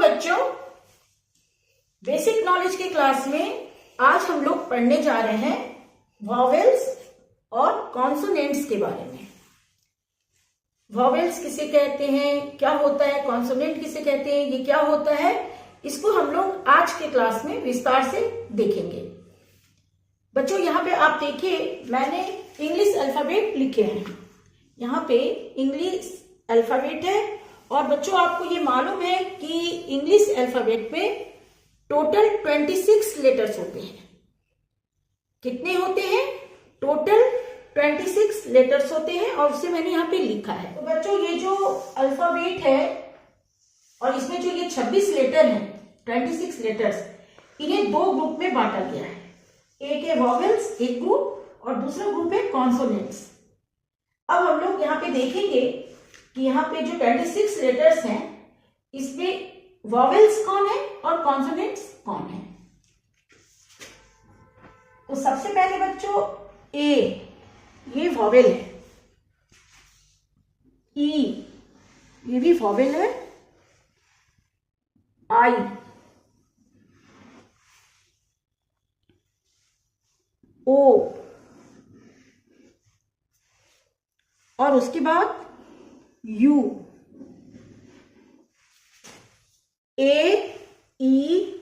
बच्चों, basic knowledge की class में आज हम लोग पढ़ने जा रहे हैं वॉवेल्स और कॉन्सोनेंट्स के बारे में। वॉवेल्स किसे कहते हैं, क्या होता है, कॉन्सोनेंट किसे कहते हैं, ये क्या होता है, इसको हम लोग आज के क्लास में विस्तार से देखेंगे। बच्चों यहाँ पे आप देखिए, मैंने इंग्लिश अल्फाबेट लिखे हैं। यहाँ पे इंग्लिश अल्फाबेट है और बच्चों आपको ये मालूम है कि इंग्लिश अल्फाबेट में टोटल 26 लेटर्स होते हैं। कितने होते हैं? टोटल 26 लेटर्स होते हैं और उसे मैंने यहाँ पे लिखा है। तो बच्चों ये जो अल्फाबेट है और इसमें जो ये 26 लेटर हैं, 26 लेटर्स, इन्हें दो ग्रुप में बांटा गया है। एक है वॉवेल्स, एक ग्रुप, और दूसरा ग्रुप है कॉन्सोनेंट्स। अब हम लोग यहाँ पे देखेंगे कि यहाँ पे जो 26 लेटर्स हैं, इसमें वॉवेल्स कौन है और कॉन्सोनेंट्स कौन है। तो सबसे पहले बच्चों ए, ये वॉवेल है। ई, ये भी वॉवेल है। आई, ओ, और उसके बाद यू, ए, ई,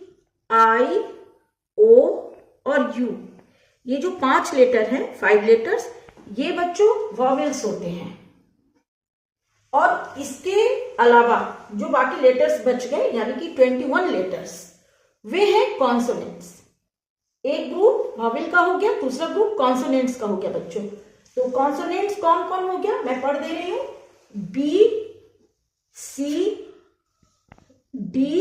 आई, ओ और यू। ये जो 5 लेटर हैं, 5 लेटर्स, ये बच्चों वॉवेल्स होते हैं। और इसके अलावा जो बाकी लेटर्स बच गए, यानी कि 21 लेटर्स, वे हैं कॉन्सोनेंट्स। एक ग्रुप वॉवेल का हो गया, दूसरा ग्रुप कॉन्सोनेंट्स का हो गया बच्चों। तो कॉन्सोनेंट्स कौन कौन हो गया, मैं पढ़ दे रही हूं। B, C, D,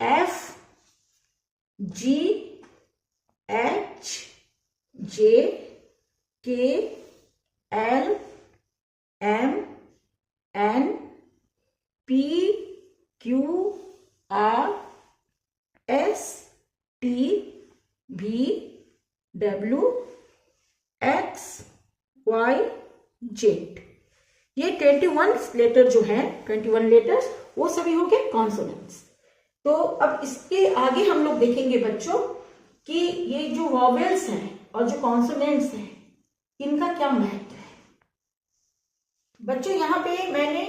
F, G, H, J, K, L, M, N, P, Q, R, S, T, V, W, X, Y, Z. ये 21 लेटर जो है, 21 लेटर्स, वो सभी हो गए कॉन्सोनेंट्स। तो अब इसके आगे हम लोग देखेंगे बच्चों कि ये जो वॉवेल्स हैं और जो कॉन्सोनेंट्स हैं, इनका क्या महत्व है। बच्चों यहाँ पे मैंने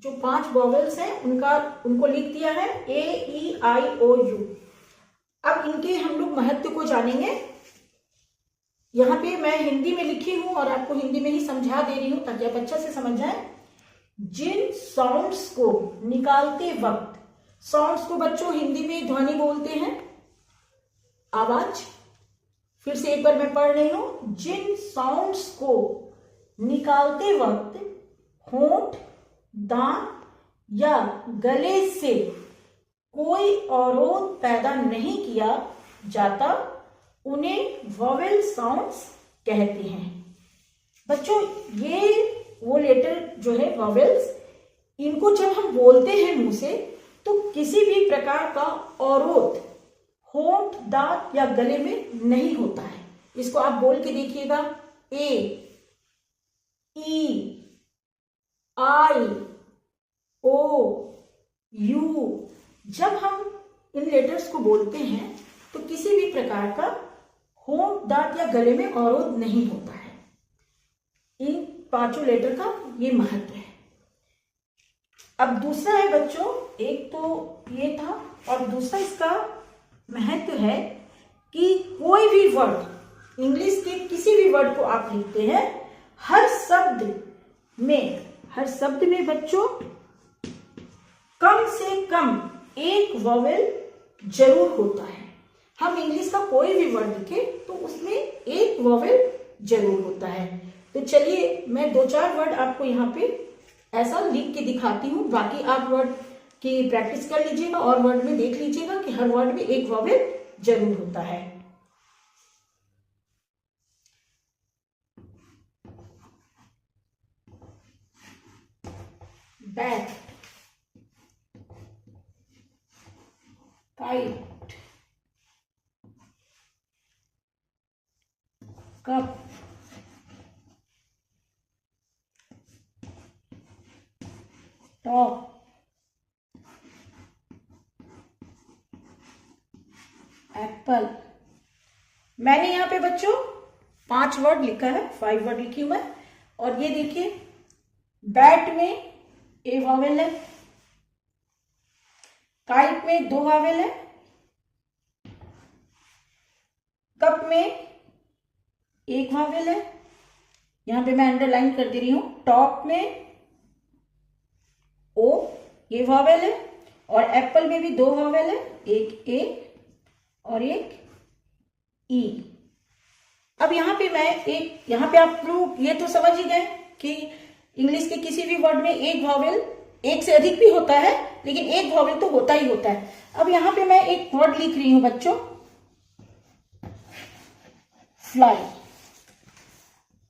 जो 5 वॉवेल्स हैं उनको लिख दिया है, ए, ई, आई, ओ, यू। अब इनके हम लोग महत्व को जानेंगे। यहाँ पे मैं हिंदी में लिखी हूं और आपको हिंदी में ही समझा दे रही हूं ताकि आप अच्छा से समझ जाए। जिन साउंड्स को निकालते वक्त, साउंड्स को बच्चों हिंदी में ध्वनि बोलते हैं, आवाज। फिर से एक बार मैं पढ़ रही हूं। जिन साउंड्स को निकालते वक्त होंठ, दांत या गले से कोई अवरोध पैदा नहीं किया जाता, उन्हें वॉवेल साउंड्स कहते हैं। बच्चों ये वो लेटर जो है वॉवेल्स, इनको जब हम बोलते हैं मुंह से, तो किसी भी प्रकार का अवरोध होंठ, दांत या गले में नहीं होता है। इसको आप बोल के देखिएगा। ए, ई, आई, ओ, यू। जब हम इन लेटर्स को बोलते हैं तो किसी भी प्रकार का होंठ, दांत या गले में अवरोध नहीं होता है। इन 5 लेटर का ये महत्व है। अब दूसरा है बच्चों, एक तो ये था और दूसरा इसका महत्व है कि कोई भी वर्ड, इंग्लिश के किसी भी वर्ड को आप लिखते हैं, हर शब्द में बच्चों कम से कम एक वॉवेल जरूर होता है। हम इंग्लिश का कोई भी वर्ड लिखे तो उसमें एक वॉवेल जरूर होता है। तो चलिए मैं 2-4 वर्ड आपको यहाँ पे ऐसा लिख के दिखाती हूँ। बाकी आप वर्ड की प्रैक्टिस कर लीजिएगा और वर्ड में देख लीजिएगा कि हर वर्ड में एक वॉवेल जरूर होता है। Bat, kite, cup, top, Apple. मैंने यहाँ पे बच्चों 5 वर्ड लिखा है, 5 वर्ड लिखी हुआ है। और ये देखिए, बैट में ए वॉवेल है, काइट में 2 वॉवेल है, कप में 1 वॉवेल है, यहां पे मैं अंडरलाइन कर दे रही हूं, टॉप में ओ ये वॉवेल है, और एप्पल में भी 2 वॉवेल है, एक ए और एक ई। अब यहाँ पे यहाँ पे आप लोग ये तो समझ ही गए कि इंग्लिश के किसी भी वर्ड में एक वॉवेल, एक से अधिक भी होता है, लेकिन एक वॉवेल तो होता ही होता है। अब यहाँ पे मैं एक वर्ड लिख रही हूं बच्चों, फ्लाई।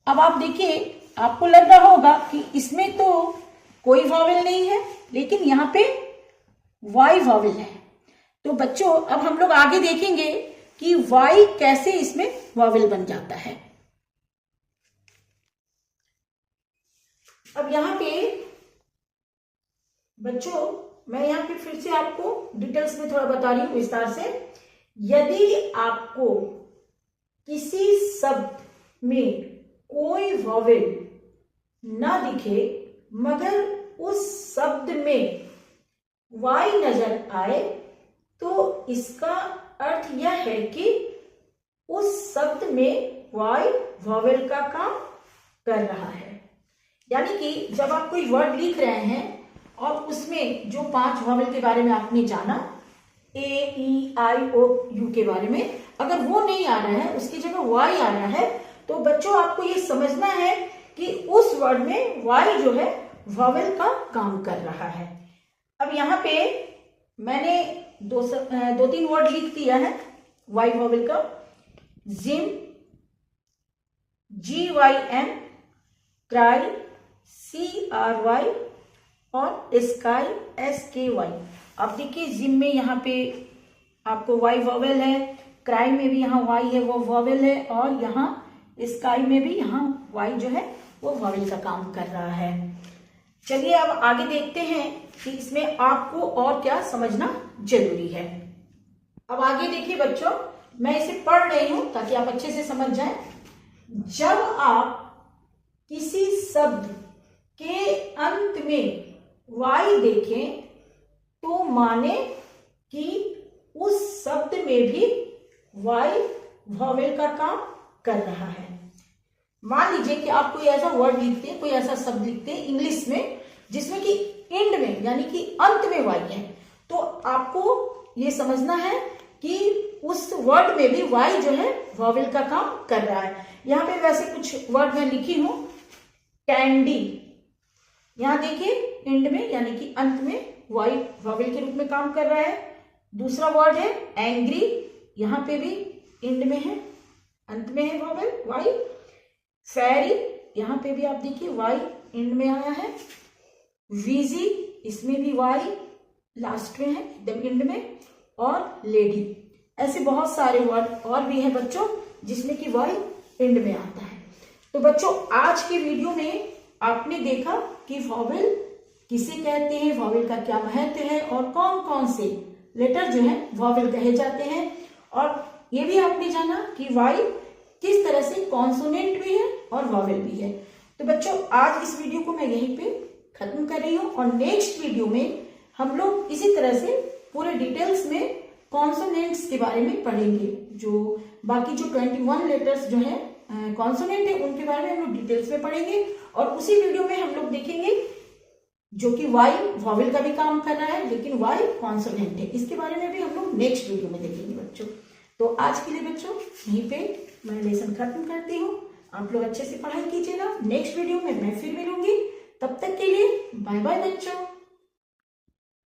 अब आप देखिए, आपको लग रहा होगा कि इसमें तो कोई वॉवेल नहीं है, लेकिन यहाँ पे वाई वॉवेल है। तो बच्चों अब हम लोग आगे देखेंगे कि वाई कैसे इसमें वॉवेल बन जाता है। अब यहाँ पे बच्चों मैं यहाँ पे फिर से आपको डिटेल्स में थोड़ा बता रही हूं विस्तार से। यदि आपको किसी शब्द में कोई वॉवेल ना दिखे मगर उस शब्द में वाई नजर आए, तो इसका अर्थ यह है कि उस शब्द में वाई वॉवेल का काम कर रहा है। यानी कि जब आप कोई वर्ड लिख रहे हैं और उसमें जो 5 वॉवेल के बारे में आपने जाना, ए ई आई ओ यू के बारे में, अगर वो नहीं आ रहा है, उसकी जगह वाई आ रहा है, तो बच्चों आपको ये समझना है कि उस वर्ड में वाई जो है वॉवेल का काम कर रहा है। अब यहाँ पे मैंने 2-3 वर्ड लिख दिया है वाई वॉवेल का। जिम GYM, क्राई CRY और स्काई SKY। अब देखिए, जिम में यहाँ पे आपको वाई वॉवेल है, क्राई में भी यहाँ वाई है वो वॉवेल है, और यहाँ स्काई में भी यहाँ वाई जो है वो वॉवेल का काम कर रहा है। चलिए अब आगे देखते हैं कि इसमें आपको और क्या समझना जरूरी है। अब आगे देखिए बच्चों, मैं इसे पढ़ रही हूं ताकि आप अच्छे से समझ जाएं। जब आप किसी शब्द के अंत में वाई देखें तो माने कि उस शब्द में भी वाई वॉवेल का काम कर रहा है। मान लीजिए कि आप कोई ऐसा वर्ड लिखते हैं, कोई ऐसा शब्द लिखते हैं इंग्लिश में जिसमें कि एंड में यानी कि अंत में वाई है, तो आपको ये समझना है कि उस वर्ड में भी वाई जो है वॉवेल का काम कर रहा है। यहाँ पे वैसे कुछ वर्ड मैं लिखी हूं, कैंडी, यहां देखिए एंड में यानी कि अंत में वाई वॉवेल के रूप में काम कर रहा है। दूसरा वर्ड है एंग्री, यहां पे भी एंड में है, अंत में है वॉवेल वाई। फेरी, यहां पे भी आप देखिए वाई एंड में आया है। वीजी, इसमें भी वाई लास्ट में है एकदम एंड में। और लेडी, ऐसे बहुत सारे वर्ड और भी हैं बच्चों जिसमें कि वाई एंड में आता है। तो बच्चों आज की वीडियो में आपने देखा कि वॉवेल किसे कहते हैं, वॉवेल का क्या महत्व है और कौन कौन से लेटर जो है वॉवेल कहे जाते हैं, और ये भी आपने जाना कि वाई किस तरह से कॉन्सोनेंट भी है और वॉवेल भी है। तो बच्चों आज इस वीडियो को मैं यहीं पे खत्म कर रही हूँ, और नेक्स्ट वीडियो में हम लोग इसी तरह से पूरे डिटेल्स में कॉन्सोनेंट्स के बारे में पढ़ेंगे। जो बाकी जो 21 लेटर्स जो है कॉन्सोनेंट है उनके बारे में हम लोग डिटेल्स में पढ़ेंगे, और उसी वीडियो में हम लोग देखेंगे जो कि वाई वॉवेल का भी काम कर रहा है लेकिन वाई कॉन्सोनेंट है, इसके बारे में भी हम लोग नेक्स्ट वीडियो में देखेंगे बच्चों। तो आज के लिए बच्चों यहीं पे मैं लेसन खत्म करती हूँ। आप लोग अच्छे से पढ़ाई कीजिएगा। नेक्स्ट वीडियो में मैं फिर मिलूंगी, तब तक के लिए बाय बाय बच्चों।